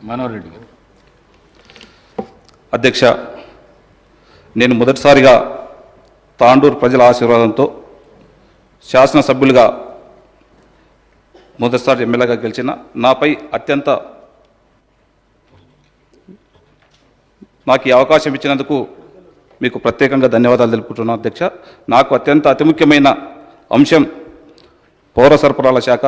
మనోహర్ రెడ్డి గారు. అధ్యక్ష, నేను మొదటిసారిగా తాండూరు ప్రజల ఆశీర్వాదంతో శాసనసభ్యులుగా మొదటిసారి ఎమ్మెల్యేగా గెలిచిన నాపై నాకు ఈ అవకాశం ఇచ్చినందుకు మీకు ప్రత్యేకంగా ధన్యవాదాలు తెలుపుకుంటున్నాను అధ్యక్ష. నాకు అతి ముఖ్యమైన అంశం పౌర సరఫరాల శాఖ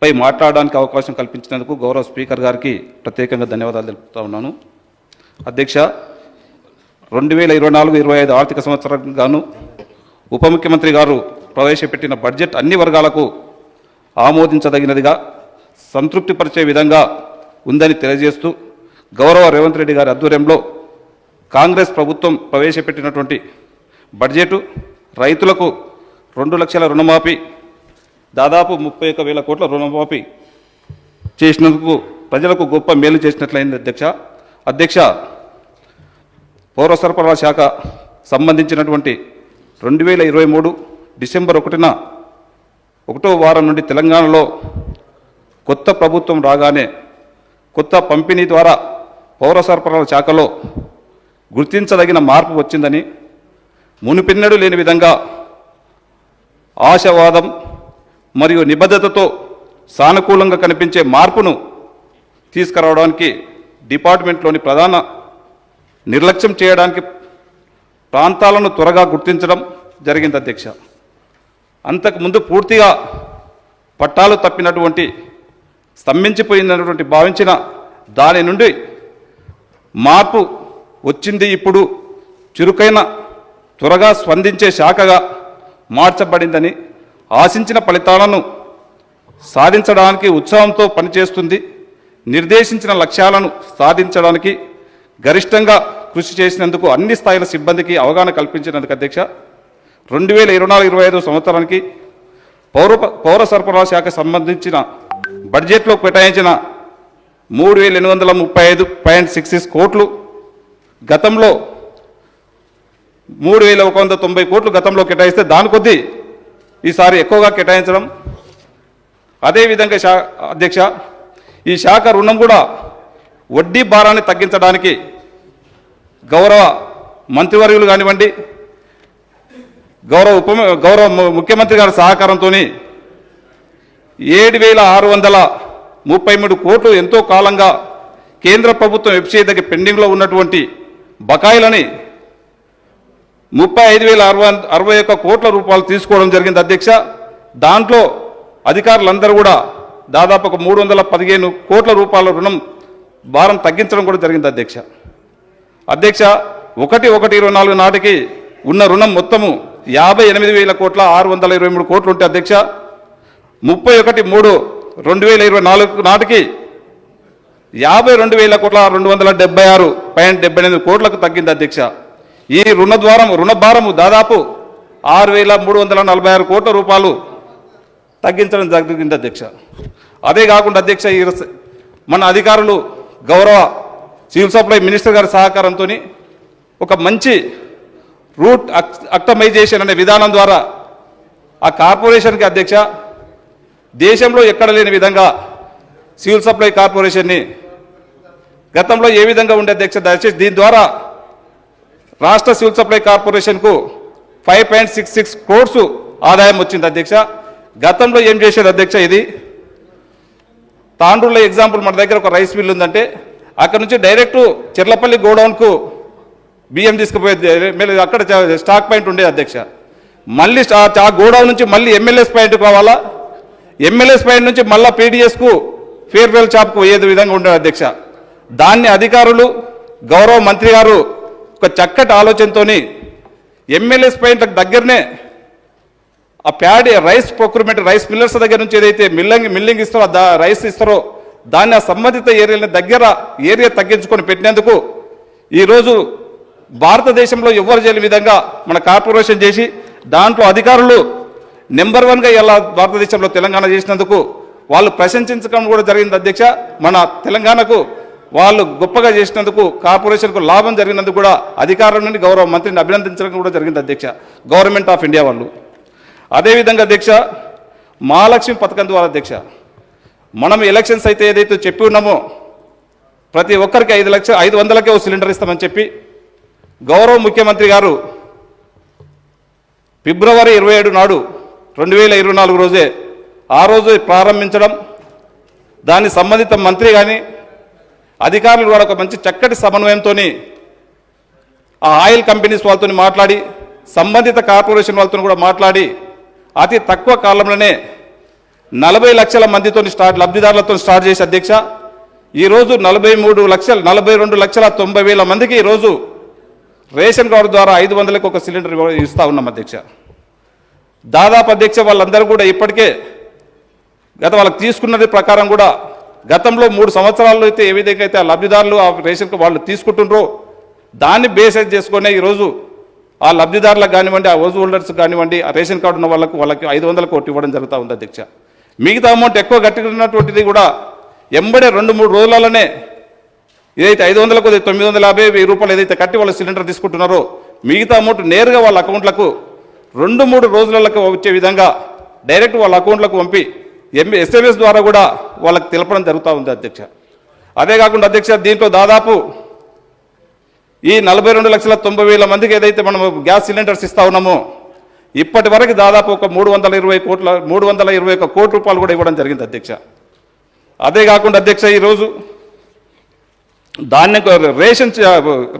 పై మాట్లాడడానికి అవకాశం కల్పించినందుకు గౌరవ స్పీకర్ గారికి ప్రత్యేకంగా ధన్యవాదాలు తెలుపుతూ ఉన్నాను. అధ్యక్ష, 2024-25 ఆర్థిక సంవత్సరం గాను ఉప ముఖ్యమంత్రి గారు ప్రవేశపెట్టిన బడ్జెట్ అన్ని వర్గాలకు ఆమోదించదగినదిగా సంతృప్తిపరిచే విధంగా ఉందని తెలియజేస్తూ గౌరవ రేవంత్ రెడ్డి గారి ఆధ్వర్యంలో కాంగ్రెస్ ప్రభుత్వం ప్రవేశపెట్టినటువంటి బడ్జెటు రైతులకు 2 లక్షల రుణమాఫీ, దాదాపు 31,000 కోట్ల రుణమాఫీ చేసినందుకు ప్రజలకు గొప్ప మేలు చేసినట్లయింది అధ్యక్ష. పౌర సరఫరాల శాఖ సంబంధించినటువంటి 2023 డిసెంబర్ 1న 1వ వారం నుండి తెలంగాణలో కొత్త ప్రభుత్వం రాగానే కొత్త పంపిణీ ద్వారా పౌర సరఫరాల శాఖలో గుర్తించదగిన మార్పు వచ్చిందని, మునుపెన్నడూ లేని విధంగా ఆశావాదం మరియు నిబద్ధతతో సానుకూలంగా కనిపించే మార్పును తీసుకురావడానికి డిపార్ట్మెంట్లోని ప్రధాన నిర్లక్ష్యం చేయడానికి ప్రాంతాలను త్వరగా గుర్తించడం జరిగింది అధ్యక్ష. అంతకుముందు పూర్తిగా పట్టాలు తప్పినటువంటి స్తంభించిపోయినటువంటి భావించిన దాని నుండి మార్పు వచ్చింది. ఇప్పుడు చురుకైన త్వరగా స్పందించే శాఖగా మార్చబడిందని, ఆశించిన ఫలితాలను సాధించడానికి ఉత్సాహంతో పనిచేస్తుంది. నిర్దేశించిన లక్ష్యాలను సాధించడానికి గరిష్టంగా కృషి చేసినందుకు అన్ని స్థాయిల సిబ్బందికి అవగాహన కల్పించినందుకు అధ్యక్ష 2024-25 సంవత్సరానికి పౌర సరఫరాల శాఖ సంబంధించిన బడ్జెట్లో కేటాయించిన 3,835.66 కోట్లు, గతంలో 3,190 కోట్లు గతంలో కేటాయిస్తే దాని కొద్దీ ఈసారి ఎక్కువగా కేటాయించడం. అదేవిధంగా అధ్యక్ష, ఈ శాఖ రుణం కూడా వడ్డీ భారాన్ని తగ్గించడానికి గౌరవ మంత్రివర్యులు కానివ్వండి, గౌరవ ముఖ్యమంత్రి గారి సహకారంతో 7,633 కోట్లు ఎంతో కాలంగా కేంద్ర ప్రభుత్వం వెబ్సైట్ దగ్గర పెండింగ్లో ఉన్నటువంటి బకాయిలని 35,061 కోట్ల రూపాయలు తీసుకోవడం జరిగింది అధ్యక్ష. దాంట్లో అధికారులందరూ కూడా దాదాపు 315 కోట్ల రూపాయల రుణం భారం తగ్గించడం కూడా జరిగింది అధ్యక్ష. 1/1/24 నాటికి ఉన్న రుణం మొత్తము 58,623 కోట్లు ఉంటే అధ్యక్ష 31/3/2024 నాటికి 52,276.78 కోట్లకు తగ్గింది అధ్యక్ష. ఈ రుణ భారము దాదాపు 6,346 కోట్ల రూపాయలు తగ్గించడం జరిగింది అధ్యక్ష. అదే కాకుండా అధ్యక్ష, మన అధికారులు గౌరవ సివిల్ సప్లై మినిస్టర్ గారి సహకారంతో ఒక మంచి రూట్ అక్టమైజేషన్ అనే విధానం ద్వారా ఆ కార్పొరేషన్కి అధ్యక్ష దేశంలో ఎక్కడ లేని విధంగా సివిల్ సప్లై కార్పొరేషన్ని గతంలో ఏ విధంగా ఉండే అధ్యక్ష, దయచేసి దీని ద్వారా రాష్ట్ర సివిల్ సప్లై కార్పొరేషన్కు 5.66 crores ఆదాయం వచ్చింది అధ్యక్ష. గతంలో ఏం చేసేది అధ్యక్ష, ఇది తాండూరులో ఎగ్జాంపుల్ మన దగ్గర ఒక రైస్ మిల్ ఉందంటే అక్కడ నుంచి డైరెక్ట్ చెర్లపల్లి గోడౌన్కు బియ్యం తీసుకుపోయేది, అక్కడ స్టాక్ పాయింట్ ఉండేది అధ్యక్ష. మళ్ళీ ఆ గోడౌన్ నుంచి మళ్ళీ ఎమ్మెల్యేస్ పాయింట్కి రావాలా, ఎమ్మెల్యేస్ పాయింట్ నుంచి మళ్ళీ పీడిఎస్కు ఫేర్వెల్ షాప్కు పోయేది విధంగా ఉండేది అధ్యక్ష. దాన్ని అధికారులు గౌరవ మంత్రి గారు ఒక చక్కటి ఆలోచనతో ఎమ్మెల్యేస్ పాయింట్లకు దగ్గరనే ఆ రైస్ ప్రొక్యూర్మెంట్ రైస్ మిల్లర్స్ దగ్గర నుంచి ఏదైతే మిల్లింగ్ ఇస్తారో రైస్ ఇస్తారో దాన్ని ఆ సంబంధిత ఏరియాల దగ్గర ఏరియా తగ్గించుకొని పెట్టినందుకు ఈరోజు భారతదేశంలో ఎవరు చేయని విధంగా మన కార్పొరేషన్ చేసి దాంట్లో అధికారులు నెంబర్ 1గా ఇలా భారతదేశంలో తెలంగాణ చేసినందుకు వాళ్ళు ప్రశంసించడం కూడా జరిగింది అధ్యక్ష. మన తెలంగాణకు వాళ్ళు గొప్పగా చేసినందుకు కార్పొరేషన్కు లాభం జరిగినందుకు కూడా అధికారుల నుండి గౌరవ మంత్రిని అభినందించడం కూడా జరిగింది అధ్యక్ష, గవర్నమెంట్ ఆఫ్ ఇండియా వాళ్ళు. అదేవిధంగా అధ్యక్ష, మహాలక్ష్మి పథకం ద్వారా అధ్యక్ష మనం ఎలక్షన్స్ అయితే ఏదైతే చెప్పి ఉన్నామో ప్రతి ఒక్కరికి 500కే ఓ సిలిండర్ ఇస్తామని చెప్పి గౌరవ ముఖ్యమంత్రి గారు ఫిబ్రవరి 27 నాడు 2024 రోజే ఆ రోజు ప్రారంభించడం, దాని సంబంధిత మంత్రి కానీ అధికారులు కూడా ఒక మంచి చక్కటి సమన్వయంతో ఆ ఆయిల్ కంపెనీస్ వాళ్ళతో మాట్లాడి సంబంధిత కార్పొరేషన్ వాళ్ళతో కూడా మాట్లాడి అతి తక్కువ కాలంలోనే 40 లక్షల మందితో లబ్ధిదారులతో స్టార్ట్ చేసి అధ్యక్ష ఈరోజు 42,90,000 మందికి ఈరోజు రేషన్ కార్డు ద్వారా 500లకు ఒక సిలిండర్ ఇస్తా ఉన్నాం అధ్యక్ష. దాదాపు అధ్యక్ష వాళ్ళందరూ కూడా ఇప్పటికే వాళ్ళకి తీసుకున్నది ప్రకారం కూడా గతంలో 3 సంవత్సరాల్లో అయితే ఏ విధంగా అయితే ఆ లబ్ధిదారులు ఆ రేషన్ వాళ్ళు తీసుకుంటుండ్రో దాన్ని బేసైజ్ చేసుకునే ఈరోజు ఆ లబ్ధిదారులకు కానివ్వండి, ఆ హౌస్ హోల్డర్స్ కానివ్వండి, ఆ రేషన్ కార్డు ఉన్న వాళ్ళకి 500 కోట్లు ఇవ్వడం జరుగుతూ ఉంది అధ్యక్ష. మిగతా అమౌంట్ ఎక్కువ కట్టుకున్నటువంటిది కూడా ఎంబడే 2-3 రోజులలోనే ఏదైతే 500కు 950 రూపాయలు ఏదైతే కట్టి వాళ్ళు సిలిండర్ తీసుకుంటున్నారో మిగతా అమౌంట్ నేరుగా వాళ్ళ అకౌంట్లకు 2-3 రోజులకు వచ్చే విధంగా డైరెక్ట్ వాళ్ళ అకౌంట్లకు పంపి SMS ద్వారా కూడా వాళ్ళకి తెలపడం జరుగుతూ ఉంది అధ్యక్ష. అదే కాకుండా అధ్యక్ష దీంట్లో దాదాపు ఈ 42,90,000 మందికి ఏదైతే మనం గ్యాస్ సిలిండర్స్ ఇస్తా ఉన్నామో ఇప్పటి వరకు దాదాపు ఒక 321 కోట్ల రూపాయలు కూడా ఇవ్వడం జరిగింది అధ్యక్ష. అదే కాకుండా అధ్యక్ష ఈరోజు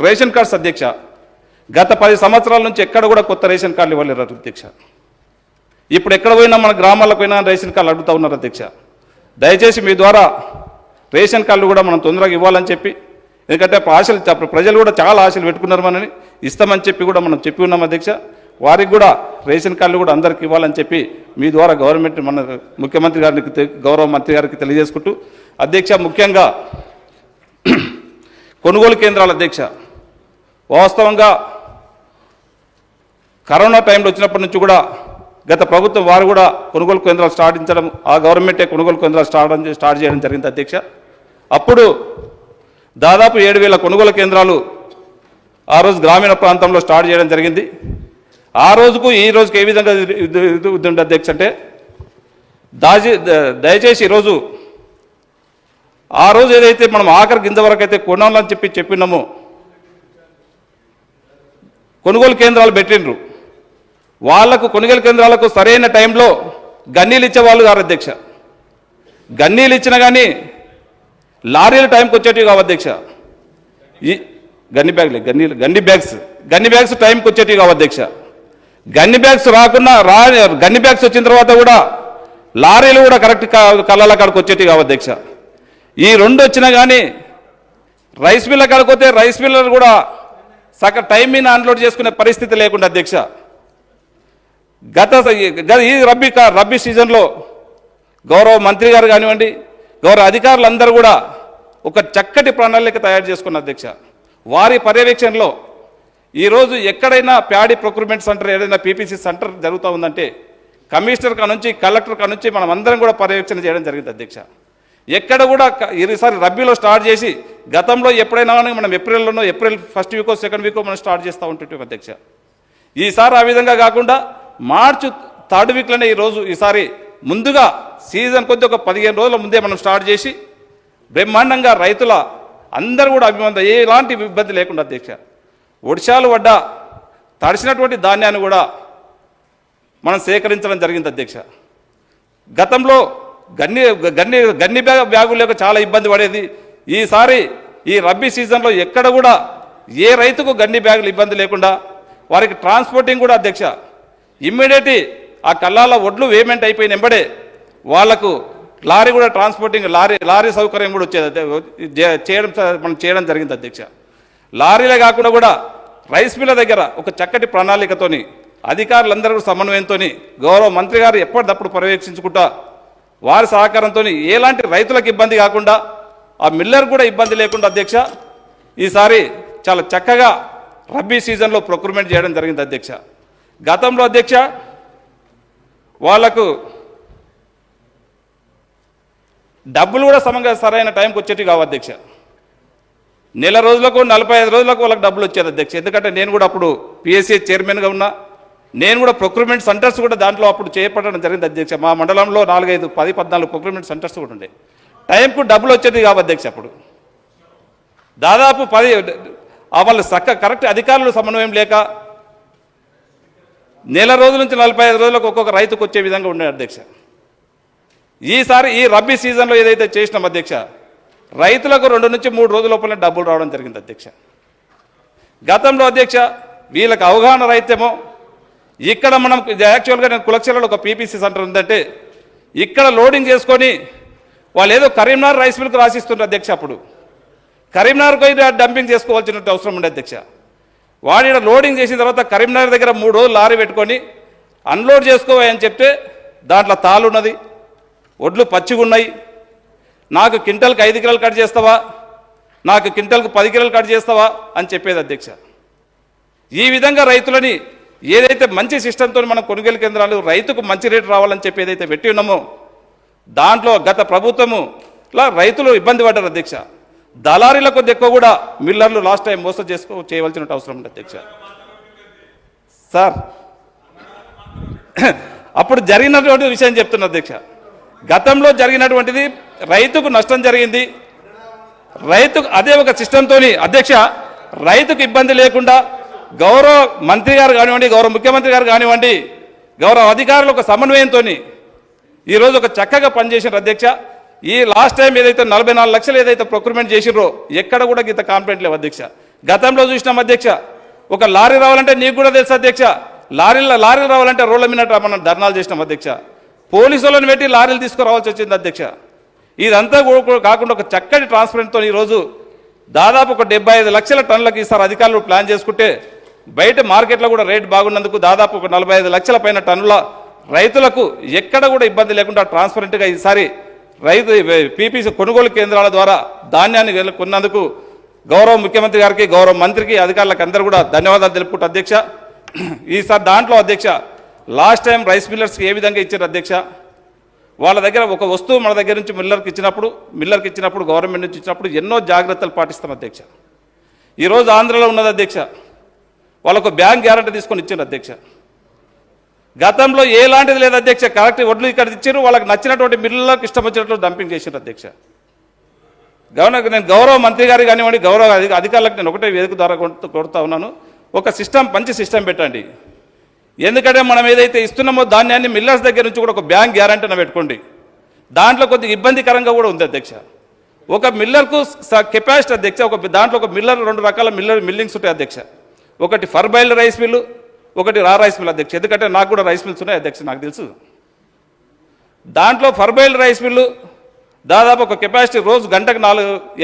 రేషన్ కార్డ్స్ అధ్యక్ష గత 10 సంవత్సరాల నుంచి ఎక్కడ కూడా కొత్త రేషన్ కార్డులు ఇవ్వలేరు అధ్యక్ష. ఇప్పుడు ఎక్కడ పోయినా మన గ్రామాలకు పోయినా రేషన్ కార్డులు అడుగుతూ ఉన్నారు అధ్యక్ష. దయచేసి మీ ద్వారా రేషన్ కార్డులు కూడా మనం తొందరగా ఇవ్వాలని చెప్పి, ఎందుకంటే ప్రజలు కూడా చాలా ఆశలు పెట్టుకున్నారు మనని ఇస్తామని చెప్పి కూడా మనం చెప్పి ఉన్నాం అధ్యక్ష. వారికి కూడా రేషన్ కార్డులు కూడా అందరికి ఇవ్వాలని చెప్పి మీ ద్వారా గవర్నమెంట్ మన ముఖ్యమంత్రి గారికి గౌరవ మంత్రి గారికి తెలియజేసుకుంటూ అధ్యక్ష ముఖ్యంగా కొనుగోలు కేంద్రాల అధ్యక్ష వాస్తవంగా కరోనా టైంలో వచ్చినప్పటి నుంచి కూడా గత ప్రభుత్వం వారు కూడా కొనుగోలు కేంద్రాలు స్టార్టించడం, ఆ గవర్నమెంటే కొనుగోలు కేంద్రాలు స్టార్ట్ చేయడం జరిగింది అధ్యక్ష. అప్పుడు దాదాపు 7,000 కొనుగోలు కేంద్రాలు ఆ రోజు గ్రామీణ ప్రాంతంలో స్టార్ట్ చేయడం జరిగింది. ఆ రోజుకు ఈ రోజుకి ఏ విధంగా ఉంది అధ్యక్ష అంటే దయచేసి ఈరోజు ఆ రోజు ఏదైతే మనం ఆఖరి గింజ వరకు అయితే కొనాలని చెప్పినామో కొనుగోలు కేంద్రాలు పెట్టిండ్రు. వాళ్లకు కొనుగోలు కేంద్రాలకు సరైన టైంలో గన్నీలు ఇచ్చేవాళ్ళు కాదు అధ్యక్ష. గన్నీలు ఇచ్చినా కానీ లారీలు టైంకి వచ్చేటివి కావు అధ్యక్ష. ఈ గన్ని బ్యాగ్స్ టైంకి వచ్చేటివి కావు అధ్యక్ష. గన్ని బ్యాగ్స్ గన్ని బ్యాగ్స్ వచ్చిన తర్వాత కూడా లారీలు కూడా కరెక్ట్ కళ్ళ కాడికి వచ్చేటివి కావు అధ్యక్ష. ఈ 2 వచ్చినా కానీ రైస్ మిల్ల కాడిపోతే రైస్ మిల్లర్ కూడా టైం మీద అన్లోడ్ చేసుకునే పరిస్థితి లేకుండా అధ్యక్ష. ఈ రబ్బీ సీజన్లో గౌరవ మంత్రి గారు కానివ్వండి, గౌరవ అధికారులందరూ కూడా ఒక చక్కటి ప్రణాళిక తయారు చేసుకున్న అధ్యక్ష. వారి పర్యవేక్షణలో ఈరోజు ఎక్కడైనా ప్యాడీ ప్రొక్యూర్మెంట్ సెంటర్ ఏదైనా PPC సెంటర్ జరుగుతూ ఉందంటే కమిషనర్ కానుంచి కలెక్టర్ కానుంచి మనం అందరం కూడా పర్యవేక్షణ చేయడం జరిగింది అధ్యక్ష. ఎక్కడ కూడా ఈసారి రబ్బీలో స్టార్ట్ చేసి గతంలో ఎప్పుడైనా మనం April 1st Vicco 2nd Vicco మనం స్టార్ట్ చేస్తూ ఉంటుంటాం అధ్యక్ష. ఈసారి ఆ విధంగా కాకుండా మార్చి 3rd వీక్లోనే ఈసారి ముందుగా సీజన్ కొద్ది ఒక 15 రోజుల ముందే మనం స్టార్ట్ చేసి బ్రహ్మాండంగా రైతుల అందరూ కూడా ఎలాంటి ఇబ్బంది లేకుండా అధ్యక్ష వర్షాలు పడ్డా తడిసినటువంటి ధాన్యాన్ని కూడా మనం సేకరించడం జరిగింది అధ్యక్ష. గతంలో గన్ని బ్యాగులు లేక చాలా ఇబ్బంది పడేది. ఈసారి ఈ రబ్బీ సీజన్లో ఎక్కడ కూడా ఏ రైతుకు గన్ని బ్యాగులు ఇబ్బంది లేకుండా వారికి ట్రాన్స్పోర్టింగ్ కూడా అధ్యక్ష ఇమ్మీడియట్ ఆ కల్లాల ఒడ్లు వేమెంట్ అయిపోయిన వెంబడే వాళ్లకు లారీ కూడా ట్రాన్స్పోర్టింగ్ లారీ సౌకర్యం కూడా వచ్చేది మనం చేయడం జరిగింది అధ్యక్ష. లారీలే కాకుండా కూడా రైస్ మిల్ల దగ్గర ఒక చక్కటి ప్రణాళికతోని అధికారులందరూ సమన్వయంతో గౌరవ మంత్రి గారు ఎప్పటికప్పుడు పర్యవేక్షించుకుంటా వారి సహకారంతో ఎలాంటి రైతులకు ఇబ్బంది కాకుండా ఆ మిల్లర్ కూడా ఇబ్బంది లేకుండా అధ్యక్ష ఈసారి చాలా చక్కగా రబ్బీ సీజన్లో ప్రొక్యూర్మెంట్ చేయడం జరిగింది అధ్యక్ష. గతంలో అధ్యక్ష వాళ్లకు డబ్బులు కూడా సరైన టైంకి వచ్చేటివి కావు అధ్యక్ష. నెల రోజులకు 45 రోజులకు వాళ్ళకి డబ్బులు వచ్చేది అధ్యక్ష. ఎందుకంటే నేను కూడా అప్పుడు PSC చైర్మన్గా ఉన్నా, నేను కూడా ప్రొక్యూర్మెంట్ సెంటర్స్ కూడా దాంట్లో అప్పుడు చేపట్టడం జరిగింది అధ్యక్ష. మా మండలంలో 4, 5, 10, 14 ప్రొక్యూర్మెంట్ సెంటర్స్ కూడా ఉండే. టైంకు డబ్బులు వచ్చేది కావు అధ్యక్ష. అప్పుడు దాదాపు 10 వాళ్ళు కరెక్ట్ అధికారులు సమన్వయం లేక నెల రోజుల నుంచి 45 రోజులకు ఒక్కొక్క రైతుకు వచ్చే విధంగా ఉండే అధ్యక్ష. ఈసారి ఈ రబ్బీ సీజన్లో ఏదైతే చేసినాం అధ్యక్ష, రైతులకు 2 నుంచి 3 రోజుల లోపలనే డబ్బులు రావడం జరిగింది అధ్యక్ష. గతంలో అధ్యక్ష వీళ్ళకి అవగాహన రైతేమో ఇక్కడ మనం యాక్చువల్గా నేను కులక్షలలో ఒక పీపీసీ సెంటర్ ఉందంటే ఇక్కడ లోడింగ్ చేసుకొని వాళ్ళు ఏదో కరీంనగర్ రైస్ మిల్క్ రాసిస్తుంటారు అధ్యక్ష. అప్పుడు కరీంనగర్కి డంపింగ్ చేసుకోవాల్సిన అవసరం ఉండే అధ్యక్ష. వాడి లోడింగ్ చేసిన తర్వాత కరీంనగర్ దగ్గర 3 రోజులు లారీ పెట్టుకొని అన్లోడ్ చేసుకోవాలని చెప్తే దాంట్లో తాళ్ళు ఉన్నది, ఒడ్లు పచ్చిగున్నాయి, నాకు క్వింటల్కి 5 కిలోలు కట్ చేస్తావా, నాకు క్వింటల్కి 10 కిలోలు కట్ చేస్తావా అని చెప్పేది అధ్యక్ష. ఈ విధంగా రైతులని ఏదైతే మంచి సిస్టంతో మనం కొనుగోలు కేంద్రాలు రైతుకు మంచి రేటు రావాలని చెప్పి ఏదైతే పెట్టి ఉన్నామో దాంట్లో గత ప్రభుత్వములా రైతులు ఇబ్బంది పడ్డారు అధ్యక్ష. దళారీల కొద్ది ఎక్కువ కూడా మిల్లర్లు లాస్ట్ టైం మోసం చేయవలసిన అవసరం ఉంది అధ్యక్ష. సార్ అప్పుడు జరిగినటువంటి విషయం చెప్తున్నా అధ్యక్ష. గతంలో జరిగినటువంటిది రైతుకు నష్టం జరిగింది. రైతుకు అదే ఒక సిస్టంతో అధ్యక్ష రైతుకు ఇబ్బంది లేకుండా గౌరవ మంత్రి గారు కానివ్వండి, గౌరవ ముఖ్యమంత్రి గారు కానివ్వండి, గౌరవ అధికారులు ఒక సమన్వయంతో ఈరోజు ఒక చక్కగా పనిచేసిన అధ్యక్ష. ఈ లాస్ట్ టైం ఏదైతే 44 లక్షలు ఏదైతే ప్రొక్యూర్మెంట్ చేసిర్రో ఎక్కడ కూడా గీత కాంప్లైంట్ లేవు అధ్యక్ష. గతంలో చూసినాం అధ్యక్ష, ఒక లారీ రావాలంటే నీకు కూడా తెలుసు అధ్యక్ష, లారీలు రావాలంటే రోడ్ల మీద మనం ధర్నాలు చేసినాం అధ్యక్ష. పోలీసు వాళ్ళని పెట్టి లారీలు తీసుకురావాల్సి వచ్చింది అధ్యక్ష. ఇదంతా కాకుండా ఒక చక్కటి ట్రాన్స్పరెంట్తో ఈరోజు దాదాపు ఒక 75 లక్షల టన్నులకు ఈసారి అధికారులు ప్లాన్ చేసుకుంటే బయట మార్కెట్లో కూడా రేట్ బాగున్నందుకు దాదాపు ఒక 45 లక్షల పైన టన్నుల రైతులకు ఎక్కడ కూడా ఇబ్బంది లేకుండా ట్రాన్స్పరెంట్గా ఈసారి రైతు పీపీసీ కొనుగోలు కేంద్రాల ద్వారా ధాన్యాన్ని కొన్నందుకు గౌరవ ముఖ్యమంత్రి గారికి, గౌరవ మంత్రికి, అధికారులకు అందరూ కూడా ధన్యవాదాలు తెలుపుకుంటూ అధ్యక్ష. ఈసారి దాంట్లో అధ్యక్ష లాస్ట్ టైం రైస్ మిల్లర్స్కి ఏ విధంగా ఇచ్చారు అధ్యక్ష, వాళ్ళ దగ్గర ఒక వస్తువు మన దగ్గర నుంచి మిల్లర్కి ఇచ్చినప్పుడు గవర్నమెంట్ నుంచి ఇచ్చినప్పుడు ఎన్నో జాగ్రత్తలు పాటిస్తాం అధ్యక్ష. ఈరోజు ఆంధ్రలో ఉన్నది అధ్యక్ష, వాళ్ళకు బ్యాంక్ గ్యారంటీ తీసుకొని ఇచ్చారు అధ్యక్ష. గతంలో ఎలాంటిది లేదు అధ్యక్ష, కరెక్ట్ వడ్లు ఇక్కడ ఇచ్చారు, వాళ్ళకి నచ్చినటువంటి మిల్లులకు ఇష్టం వచ్చినట్లు డంపింగ్ చేశారు అధ్యక్ష. నేను గౌరవ మంత్రి గారు కానివ్వండి, గౌరవ అధికారులకు నేను ఒకటే వేదిక ద్వారా కొడుతూ ఉన్నాను, ఒక సిస్టమ్ మంచి సిస్టమ్ పెట్టండి. ఎందుకంటే మనం ఏదైతే ఇస్తున్నామో ధాన్యాన్ని మిల్లర్స్ దగ్గర నుంచి కూడా ఒక బ్యాంక్ గ్యారంటీని పెట్టుకోండి. దాంట్లో కొద్దిగా ఇబ్బందికరంగా కూడా ఉంది అధ్యక్ష. ఒక మిల్లర్కు కెపాసిటీ అధ్యక్ష, దాంట్లో ఒక మిల్లర్ 2 రకాల మిల్లింగ్స్ ఉంటాయి అధ్యక్ష. ఒకటి ఫర్బైల్డ్ రైస్ మిల్లు, ఒకటి రా రైస్ మిల్ అధ్యక్ష. ఎందుకంటే నాకు కూడా రైస్ మిల్స్ ఉన్నాయి అధ్యక్ష, నాకు తెలుసు. దాంట్లో ఫర్బైల్డ్ రైస్ మిల్లు దాదాపు ఒక కెపాసిటీ రోజు గంటకు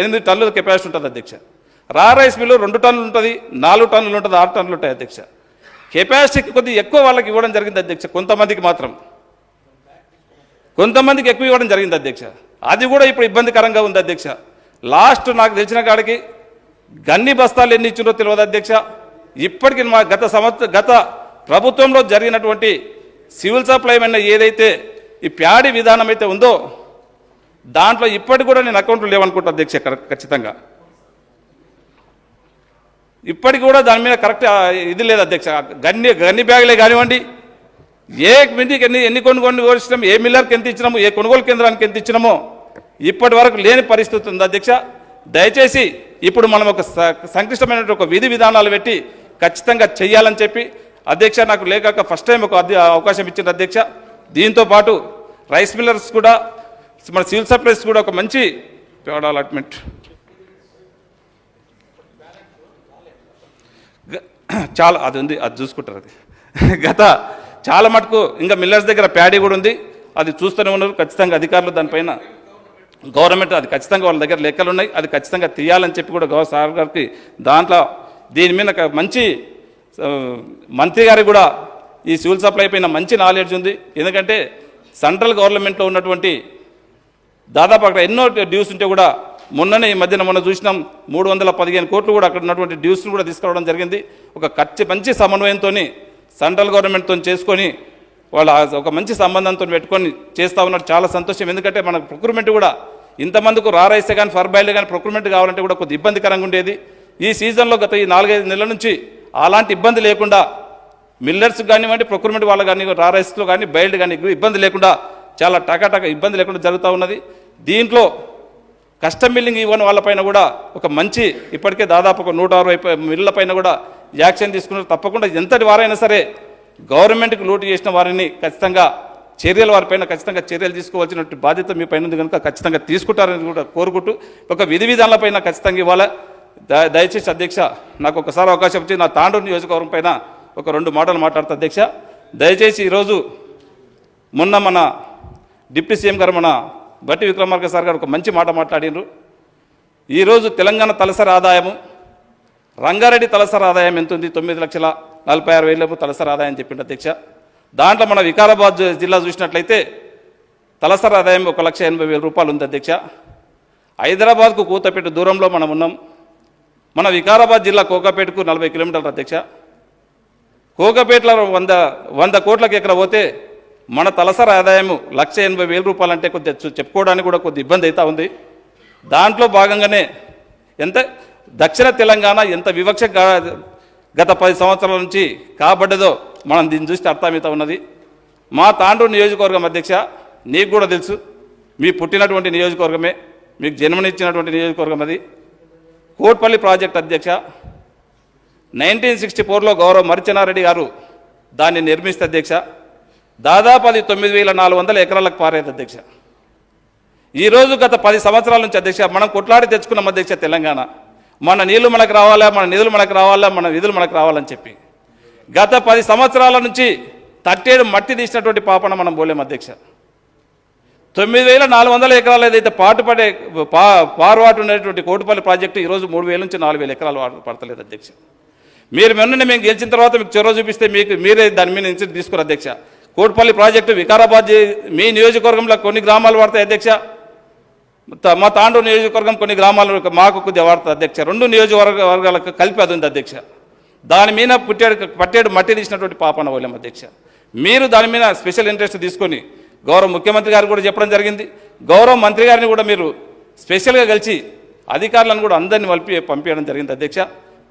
8 టన్నుల కెపాసిటీ ఉంటుంది అధ్యక్ష. రా రైస్ మిల్లు 2 టన్నులు ఉంటుంది, 4 టన్నులు ఉంటుంది, 6 టన్నులు ఉంటాయి అధ్యక్ష. కెపాసిటీకి కొద్దిగా ఎక్కువ వాళ్ళకి ఇవ్వడం జరిగింది అధ్యక్ష, కొంతమందికి ఎక్కువ ఇవ్వడం జరిగింది అధ్యక్ష. అది కూడా ఇప్పుడు ఇబ్బందికరంగా ఉంది అధ్యక్ష. లాస్ట్ నాకు తెలిసిన కాడికి గన్ని బస్తాలు ఎన్ని ఇచ్చిందో తెలియదు అధ్యక్ష. ఇప్పటికీ మా గత ప్రభుత్వంలో జరిగినటువంటి సివిల్ సప్లై అయిన ఏదైతే ఈ ప్యాడీ విధానం అయితే ఉందో దాంట్లో ఇప్పటికి కూడా నేను అకౌంట్లు లేవనుకుంటా అధ్యక్ష. ఖచ్చితంగా ఇప్పటికి కూడా దాని మీద కరెక్ట్ ఇది లేదు అధ్యక్ష. గన్ని బ్యాగులే కానివ్వండి, ఏ మందికి ఎన్ని కొనుగోలు ఇచ్చినాము, ఏ మిల్లర్కి ఎంత ఇచ్చినాము, ఏ కొనుగోలు కేంద్రానికి ఎంత ఇచ్చినామో ఇప్పటి వరకు లేని పరిస్థితి ఉంది అధ్యక్ష. దయచేసి ఇప్పుడు మనం ఒక సంక్లిష్టమైన ఒక విధి విధానాలు పెట్టి ఖచ్చితంగా చెయ్యాలని చెప్పి అధ్యక్ష నాకు లేక ఫస్ట్ టైం ఒక అవకాశం ఇచ్చింది అధ్యక్ష. దీంతో పాటు రైస్ మిల్లర్స్ కూడా మన సివిల్ సప్లైస్ కూడా ఒక మంచి అలాట్మెంట్ చాలా అది ఉంది, అది చూసుకుంటారు. అది చాలా మటుకు ఇంకా మిల్లర్స్ దగ్గర ప్యాడీ కూడా ఉంది, అది చూస్తూనే ఉన్నారు. ఖచ్చితంగా అధికారులు దానిపైన గవర్నమెంట్ అది ఖచ్చితంగా వాళ్ళ దగ్గర లెక్కలు ఉన్నాయి, అది ఖచ్చితంగా తీయాలని చెప్పి కూడా గౌరవ సార్ గారికి దాంట్లో దీని మీద మంచి మంత్రి గారికి కూడా ఈ సివిల్ సప్లై పైన మంచి నాలెడ్జ్ ఉంది. ఎందుకంటే సెంట్రల్ గవర్నమెంట్లో ఉన్నటువంటి దాదాపు అక్కడ ఎన్నో డ్యూస్ ఉంటే కూడా ఈ మధ్యన చూసినాం 315 కోట్లు కూడా అక్కడ ఉన్నటువంటి డ్యూస్ను కూడా తీసుకురావడం జరిగింది. ఒక మంచి సమన్వయంతో సెంట్రల్ గవర్నమెంట్తో చేసుకొని వాళ్ళ ఒక మంచి సంబంధంతో పెట్టుకొని చేస్తూ ఉన్నారు. చాలా సంతోషం. ఎందుకంటే మన ప్రొక్యూర్మెంట్ కూడా ఇంతమందికి రా రైస్ కానీ ఫర్బైల్డ్ కానీ ప్రొక్యూర్మెంట్ కావాలంటే కూడా కొద్ది ఇబ్బందికరంగా ఉండేది. ఈ సీజన్లో గత ఈ 4-5 నెలల నుంచి అలాంటి ఇబ్బంది లేకుండా మిల్లర్స్ కానివ్వండి, ప్రొక్యూర్మెంట్ వాళ్ళు కానీ, రారైస్లో కానీ, బయల్డ్ కానీ ఇబ్బంది లేకుండా చాలా టకాటక ఇబ్బంది లేకుండా జరుగుతూ ఉన్నది. దీంట్లో కస్టమ్ బిల్లింగ్ ఇవ్వని వాళ్ళపైన కూడా ఒక మంచి ఇప్పటికే దాదాపు ఒక 160 మిల్ల పైన కూడా యాక్షన్ తీసుకున్నారు. తప్పకుండా ఎంతటి వారైనా సరే గవర్నమెంట్కి లూటు చేసిన వారిని ఖచ్చితంగా వారిపైన ఖచ్చితంగా చర్యలు తీసుకోవాల్సినటువంటి బాధ్యత మీ పైన ఉంది కనుక ఖచ్చితంగా తీసుకుంటారని కూడా కోరుకుంటూ ఒక విధి విధానాలపైన ఖచ్చితంగా ఇవ్వాలి. దయచేసి అధ్యక్ష నాకు ఒకసారి అవకాశం వచ్చి నా తాండూరు నియోజకవర్గం పైన ఒక 2 మాటలు మాట్లాడుతా అధ్యక్ష. దయచేసి ఈరోజు మొన్న మన డిప్యూటీ సీఎం గారు మన బట్టి విక్రమార్క సార్ గారు ఒక మంచి మాట మాట్లాడినారు. ఈరోజు తెలంగాణ తలసరి ఆదాయము రంగారెడ్డి తలసరి ఆదాయం ఎంత ఉంది? 9,46,000 తలసరి ఆదాయం చెప్పిండు అధ్యక్ష. దాంట్లో మన వికారాబాద్ జిల్లా చూసినట్లయితే తలసరి ఆదాయం 1,80,000 ఉంది అధ్యక్ష. హైదరాబాద్కు కూతపేట దూరంలో మనం ఉన్నాం. మన వికారాబాద్ జిల్లా కోకాపేటకు 40 కిలోమీటర్లు అధ్యక్ష. కోకాపేటలో 100 కోట్లకు ఎకరా పోతే మన తలసరి ఆదాయం 1,80,000 అంటే కొద్దిగా చెప్పుకోవడానికి కూడా కొద్ది ఇబ్బంది అవుతూ ఉంది. దాంట్లో భాగంగానే ఎంత దక్షిణ తెలంగాణ ఎంత వివక్ష గత 10 సంవత్సరాల నుంచి కాబడ్డదో మనం దీన్ని చూస్తే అర్థమవుతా ఉన్నది. మా తాండూరు నియోజకవర్గం అధ్యక్ష నీకు కూడా తెలుసు, మీ పుట్టినటువంటి నియోజకవర్గమే, మీకు జన్మనిచ్చినటువంటి నియోజకవర్గం అది. కోట్పల్లి ప్రాజెక్ట్ అధ్యక్ష 1964లో గౌరవ మరిచెన్నారెడ్డి గారు దాన్ని నిర్మిస్తే అధ్యక్ష దాదాపు అది 9,400 ఎకరాలకు పారేది అధ్యక్ష. ఈరోజు గత 10 సంవత్సరాల నుంచి అధ్యక్ష మనం కొట్లాడి తెచ్చుకున్నాం అధ్యక్ష తెలంగాణ. మన నీళ్లు మనకు రావాలా, మన నిధులు మనకు రావాలా, మన విధులు మనకు రావాలని చెప్పి గత 10 సంవత్సరాల నుంచి 37 మట్టి తీసినటువంటి పాపన మనం పోలేం అధ్యక్ష. 9,400 ఎకరాలు ఏదైతే పాటుపడే పారువాటు ఉండేటువంటి కోటిపల్లి ప్రాజెక్టు ఈరోజు 3,000 నుంచి 4,000 ఎకరాలు పడతలేదు అధ్యక్ష. మీరు మొన్న మేము గెలిచిన తర్వాత మీకు చొరవ చూపిస్తే మీరే దాని మీద ఇన్సిడెంట్ తీసుకున్నారు అధ్యక్ష. కోటిపల్లి ప్రాజెక్టు వికారాబాద్ మీ నియోజకవర్గంలో కొన్ని గ్రామాలు పడతాయి అధ్యక్ష. మా తాండూరు నియోజకవర్గం కొన్ని గ్రామాలు మాకు కొద్దిగా వాడుతుంది అధ్యక్ష. 2 నియోజకవర్గాలకు కలిపి అది ఉంది అధ్యక్ష. దాని మీద పట్టేడు మట్టి తీసినటువంటి పాపన పోలేం అధ్యక్ష. మీరు దాని మీద స్పెషల్ ఇంట్రెస్ట్ తీసుకొని గౌరవ ముఖ్యమంత్రి గారు కూడా చెప్పడం జరిగింది. గౌరవ మంత్రి గారిని కూడా మీరు స్పెషల్గా కలిసి అధికారులను కూడా అందరినీ పంపించడం జరిగింది అధ్యక్ష.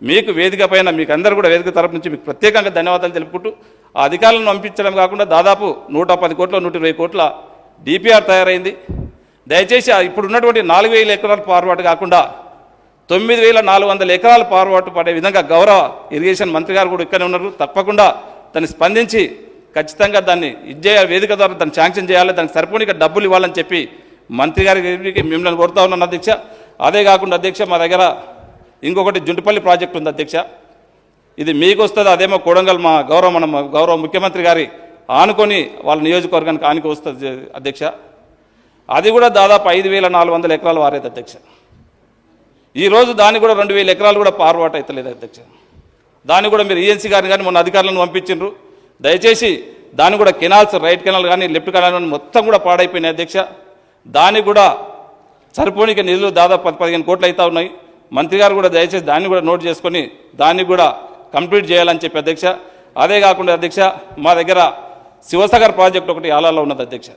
మీకు వేదిక పైన మీకు అందరూ కూడా వేదిక తరపు నుంచి మీకు ప్రత్యేకంగా ధన్యవాదాలు తెలుపుకుంటూ ఆ అధికారులను పంపించడం కాకుండా దాదాపు 110 కోట్ల 120 కోట్ల డిపిఆర్ తయారైంది. దయచేసి ఇప్పుడు ఉన్నటువంటి 4,000 ఎకరాల పారుబాటు కాకుండా 9,400 ఎకరాల పారుబాటు పడే విధంగా గౌరవ ఇరిగేషన్ మంత్రి గారు కూడా ఇక్కడే ఉన్నారు. తప్పకుండా దాన్ని స్పందించి ఖచ్చితంగా దాన్ని వేదిక ద్వారా దాన్ని శాంక్షన్ చేయాలి, దానికి సరిపోనిక డబ్బులు ఇవ్వాలని చెప్పి మంత్రి గారికి మిమ్మల్ని కోరుతా ఉన్నాను అధ్యక్ష. అదే కాకుండా అధ్యక్ష మా దగ్గర ఇంకొకటి జుంటుపల్లి ప్రాజెక్ట్ ఉంది అధ్యక్ష. ఇది మీకు వస్తుంది, అదేమో కొడంగల్ మా గౌరవ ముఖ్యమంత్రి గారి ఆనుకొని వాళ్ళ నియోజకవర్గానికి ఆనుకు వస్తుంది అధ్యక్ష. అది కూడా దాదాపు 5,400 ఎకరాలు వారేది అధ్యక్ష. ఈరోజు దాన్ని కూడా 2,000 ఎకరాలు కూడా పారుబాటు అవుతలేదు అధ్యక్ష. దాన్ని కూడా మీరు ఈఎన్సీ గారిని కానీ మొన్న అధికారులను పంపించారు. దయచేసి దాన్ని కూడా కెనాల్స్, రైట్ కెనాల్ కానీ లెఫ్ట్ కెనాల్ కానీ మొత్తం కూడా పాడైపోయినాయి అధ్యక్ష. దానికి కూడా సరిపోనిక నిధులు దాదాపు 10-15 కోట్లు అవుతా ఉన్నాయి. మంత్రి గారు కూడా దయచేసి దాన్ని కూడా నోట్ చేసుకొని దాన్ని కూడా కంప్లీట్ చేయాలని చెప్పి అధ్యక్ష. అదే కాకుండా అధ్యక్ష మా దగ్గర శివసాగర్ ప్రాజెక్ట్ ఒకటి ఆలాలో ఉన్నది అధ్యక్ష.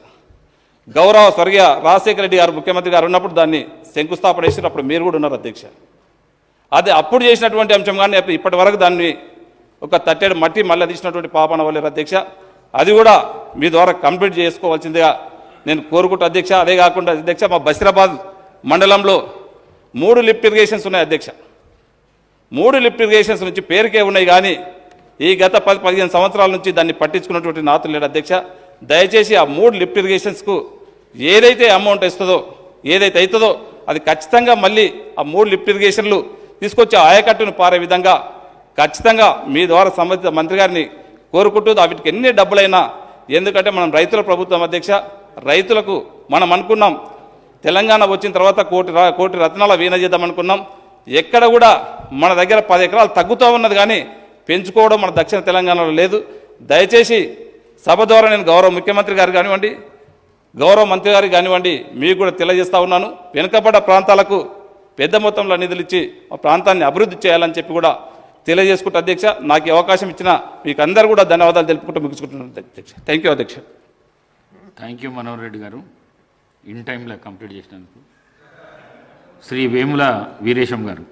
గౌరవ స్వర్గీయ రాజశేఖర రెడ్డి గారు ముఖ్యమంత్రి గారు ఉన్నప్పుడు దాన్ని శంకుస్థాపన చేసినప్పుడు మీరు కూడా ఉన్నారు అధ్యక్ష. అది అప్పుడు చేసినటువంటి అంశం కానీ ఇప్పటి వరకు దాన్ని ఒక 37 మట్టి మళ్ళీ తీసినటువంటి పాపన వల్లేరు అధ్యక్ష. అది కూడా మీ ద్వారా కంప్లీట్ చేసుకోవాల్సిందిగా నేను కోరుకుంటా అధ్యక్ష. అదే కాకుండా అధ్యక్ష మా బషీరాబాద్ మండలంలో 3 లిఫ్ట్ ఇరిగేషన్స్ ఉన్నాయి అధ్యక్ష. 3 లిఫ్ట్ ఇరిగేషన్స్ నుంచి పేరుకే ఉన్నాయి కానీ ఈ గత 10-15 సంవత్సరాల నుంచి దాన్ని పట్టించుకున్నటువంటి నాతులు లేడు అధ్యక్ష. దయచేసి ఆ 3 లిఫ్ట్ ఇరిగేషన్స్కు ఏదైతే అమౌంట్ ఇస్తుందో ఏదైతే అవుతుందో అది ఖచ్చితంగా మళ్ళీ ఆ 3 లిఫ్ట్ ఇరిగేషన్లు తీసుకొచ్చి ఆయకట్టును పారే విధంగా ఖచ్చితంగా మీ ద్వారా సంబంధిత మంత్రి గారిని కోరుకుంటూ వీటికి ఎన్ని డబ్బులైనా, ఎందుకంటే మనం రైతుల ప్రభుత్వం అధ్యక్ష. రైతులకు మనం అనుకున్నాం తెలంగాణ వచ్చిన తర్వాత కోటి రత్నాల వీణ చేద్దాం అనుకున్నాం. ఎక్కడ కూడా మన దగ్గర 10 ఎకరాలు తగ్గుతూ ఉన్నది కానీ పెంచుకోవడం మన దక్షిణ తెలంగాణలో లేదు. దయచేసి సభ ద్వారా నేను గౌరవ ముఖ్యమంత్రి గారు కానివ్వండి, గౌరవ మంత్రి గారికి కానివ్వండి మీకు కూడా తెలియజేస్తూ ఉన్నాను. వెనుకబడ్డ ప్రాంతాలకు పెద్ద మొత్తంలో నిధులు ఇచ్చి మా ప్రాంతాన్ని అభివృద్ధి చేయాలని చెప్పి కూడా తెలియజేసుకుంటూ అధ్యక్ష నాకు ఈ అవకాశం ఇచ్చిన మీకు అందరూ కూడా ధన్యవాదాలు తెలుపుకుంటూ ముగించుకుంటున్నాను అధ్యక్ష. థ్యాంక్ యూ అధ్యక్ష. థ్యాంక్ యూ మనోహర్ రెడ్డి గారు, ఇన్ టైంలో కంప్లీట్ చేసినందుకు. శ్రీ వేముల వీరేశం గారు.